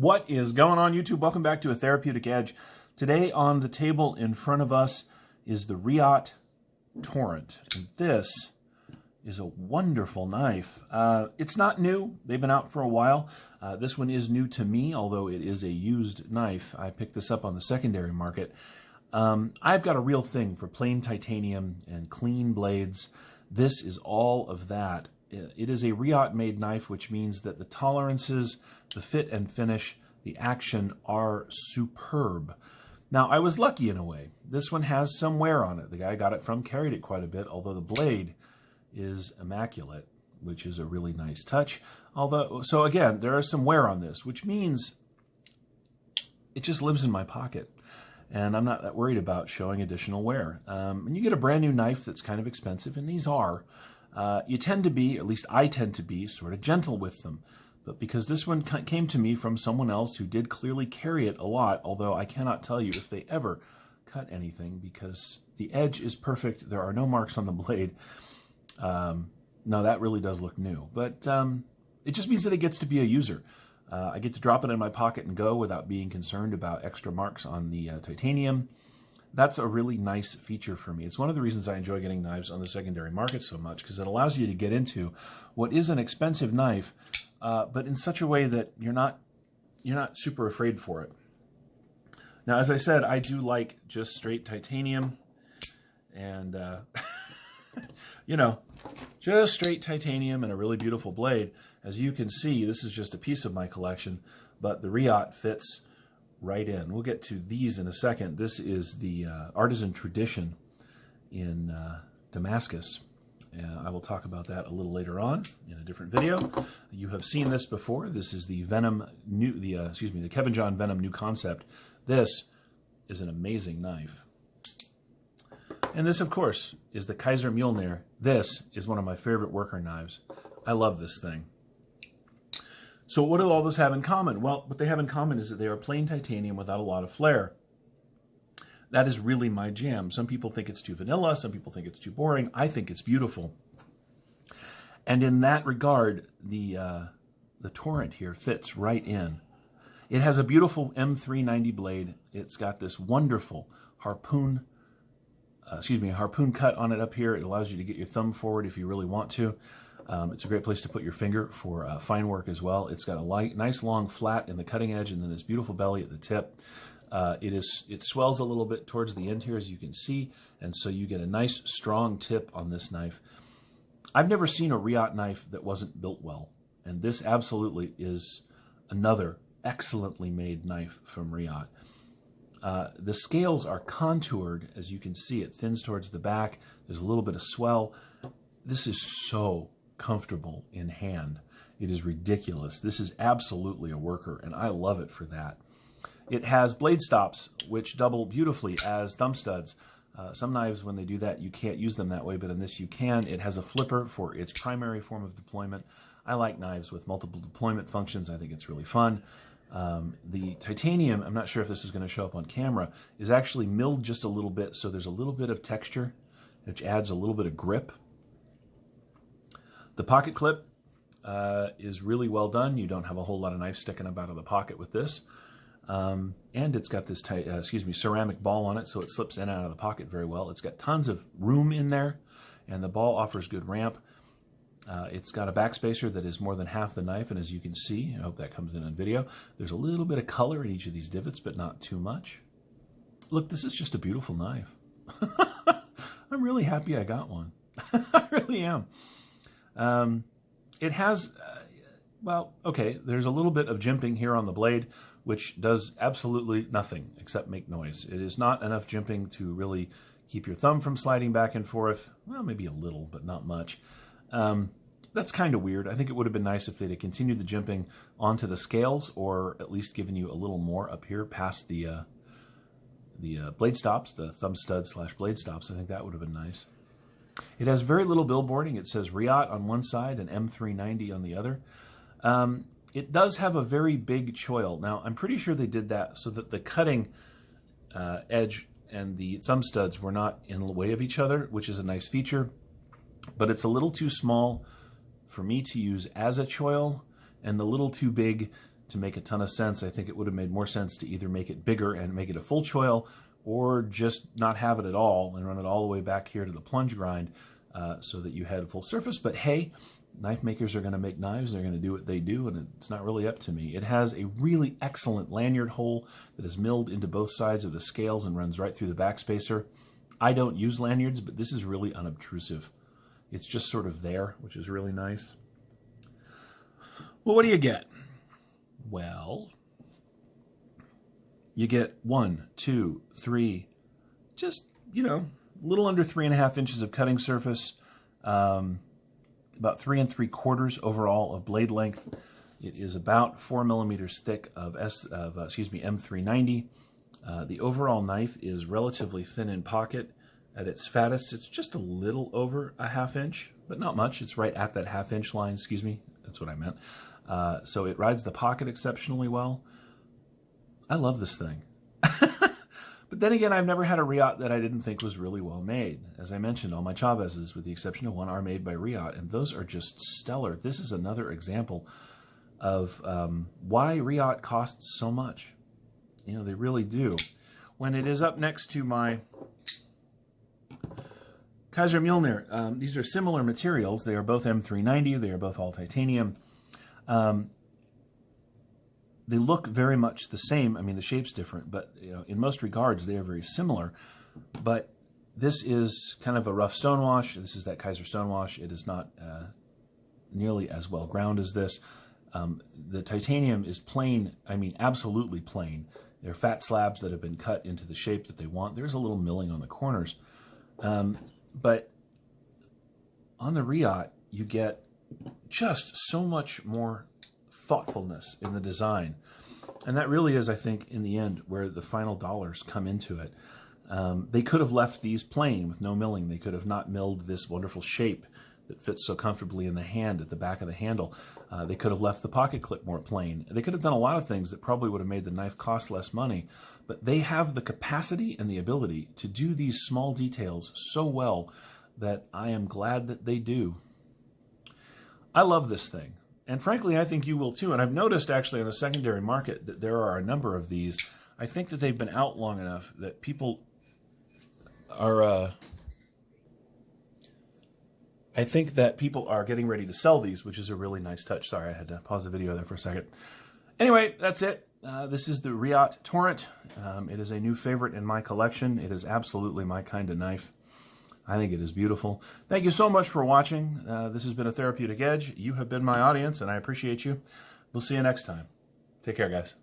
What is going on, YouTube? Welcome back to A Therapeutic Edge. Today on the table in front of us is the Reate Torrent. And this is a wonderful knife. It's not new. They've been out for a while. This one is new to me, although it is a used knife. I picked this up on the secondary market. I've got a real thing for plain titanium and clean blades. This is all of that. It is a Reate-made knife, which means that the tolerances, the fit and finish, the action are superb. Now, I was lucky in a way. This one has some wear on it. The guy I got it from carried it quite a bit, although the blade is immaculate, which is a really nice touch. So again, there is some wear on this, which means it just lives in my pocket. And I'm not that worried about showing additional wear. And you get a brand new knife that's kind of expensive, and these are. You tend to be, at least I tend to be, sort of gentle with them. But because this one came to me from someone else who did clearly carry it a lot, although I cannot tell you if they ever cut anything because the edge is perfect. There are no marks on the blade. No, that really does look new. But it just means that it gets to be a user. I get to drop it in my pocket and go without being concerned about extra marks on the titanium. That's a really nice feature for me. It's one of the reasons I enjoy getting knives on the secondary market so much, because it allows you to get into what is an expensive knife, but in such a way that you're not super afraid for it. Now, as I said, I do like just straight titanium, and you know, just straight titanium and a really beautiful blade. As you can see, this is just a piece of my collection, but the Reate fits right in. We'll get to these in a second. This is the artisan tradition in Damascus. I will talk about that a little later on in a different video. You have seen this before. This is the the Kevin John Venom new concept. This is an amazing knife. And this, of course, is the Kaiser Mjolnir. This is one of my favorite worker knives. I love this thing. So what do all those have in common? Well, what they have in common is that they are plain titanium without a lot of flair. That is really my jam. Some people think it's too vanilla. Some people think it's too boring. I think it's beautiful. And in that regard, the Torrent here fits right in. It has a beautiful M390 blade. It's got this wonderful harpoon cut on it up here. It allows you to get your thumb forward if you really want to. It's a great place to put your finger for fine work as well. It's got a nice long flat in the cutting edge and then this beautiful belly at the tip. It swells a little bit towards the end here, as you can see, and so you get a nice strong tip on this knife. I've never seen a Reate knife that wasn't built well, and this absolutely is another excellently made knife from Reate. The scales are contoured, as you can see. It thins towards the back. There's a little bit of swell. This is so comfortable in hand. It is ridiculous. This is absolutely a worker, and I love it for that. It has blade stops, which double beautifully as thumb studs. Some knives, when they do that, you can't use them that way, but in this you can. It has a flipper for its primary form of deployment. I like knives with multiple deployment functions. I think it's really fun. The titanium, I'm not sure if this is going to show up on camera, is actually milled just a little bit, so there's a little bit of texture, which adds a little bit of grip. The pocket clip is really well done. You don't have a whole lot of knife sticking up out of the pocket with this. And it's got this ceramic ball on it, so it slips in and out of the pocket very well. It's got tons of room in there, and the ball offers good ramp. It's got a backspacer that is more than half the knife, and as you can see, I hope that comes in on video, there's a little bit of color in each of these divots, but not too much. Look, this is just a beautiful knife. I'm really happy I got one. I really am. It has, well, okay, there's a little bit of jimping here on the blade, which does absolutely nothing except make noise. It is not enough jimping to really keep your thumb from sliding back and forth. Well, maybe a little, but not much. That's kind of weird. I think it would have been nice if they'd have continued the jimping onto the scales, or at least given you a little more up here past the blade stops, the thumb stud / blade stops. I think that would have been nice. It has very little billboarding. It says Reate on one side and M390 on the other. It does have a very big choil. Now, I'm pretty sure they did that so that the cutting edge and the thumb studs were not in the way of each other, which is a nice feature. But it's a little too small for me to use as a choil, and a little too big to make a ton of sense. I think it would have made more sense to either make it bigger and make it a full choil, or just not have it at all and run it all the way back here to the plunge grind so that you had a full surface. But hey, knife makers are going to make knives. They're going to do what they do, and it's not really up to me. It has a really excellent lanyard hole that is milled into both sides of the scales and runs right through the backspacer. I don't use lanyards, but this is really unobtrusive. It's just sort of there, which is really nice. Well, what do you get? Well, you get 1, 2, 3, just, a little under 3.5 inches of cutting surface, about 3 3/4 overall of blade length. It is about 4 millimeters thick of M390. The overall knife is relatively thin in pocket. At its fattest, it's just a little over a 1/2 inch, but not much. It's right at that 1/2 inch line. Excuse me, that's what I meant. So it rides the pocket exceptionally well. I love this thing. But then again, I've never had a Reate that I didn't think was really well made. As I mentioned, all my Chavezes, with the exception of one, are made by Reate, and those are just stellar. This is another example of why Reate costs so much. They really do. When it is up next to my Kaiser Müllner, these are similar materials. They are both M390. They are both all titanium. They look very much the same. I mean, the shape's different, but in most regards, they are very similar. But this is kind of a rough stonewash. This is that Kaiser stonewash. It is not nearly as well ground as this. The titanium is plain, I mean, absolutely plain. They're fat slabs that have been cut into the shape that they want. There's a little milling on the corners. But on the Reate, you get just so much more thoughtfulness in the design. And that really is, I think, in the end, where the final dollars come into it. They could have left these plain with no milling. They could have not milled this wonderful shape that fits so comfortably in the hand at the back of the handle. They could have left the pocket clip more plain. They could have done a lot of things that probably would have made the knife cost less money. But they have the capacity and the ability to do these small details so well that I am glad that they do. I love this thing. And frankly, I think you will too. And I've noticed actually on the secondary market that there are a number of these. I think that they've been out long enough that people are... I think that people are getting ready to sell these, which is a really nice touch. Sorry, I had to pause the video there for a second. Anyway, that's it. This is the Reate Torrent. It is a new favorite in my collection. It is absolutely my kind of knife. I think it is beautiful. Thank you so much for watching. This has been A Therapeutic Edge. You have been my audience, and I appreciate you. We'll see you next time. Take care, guys.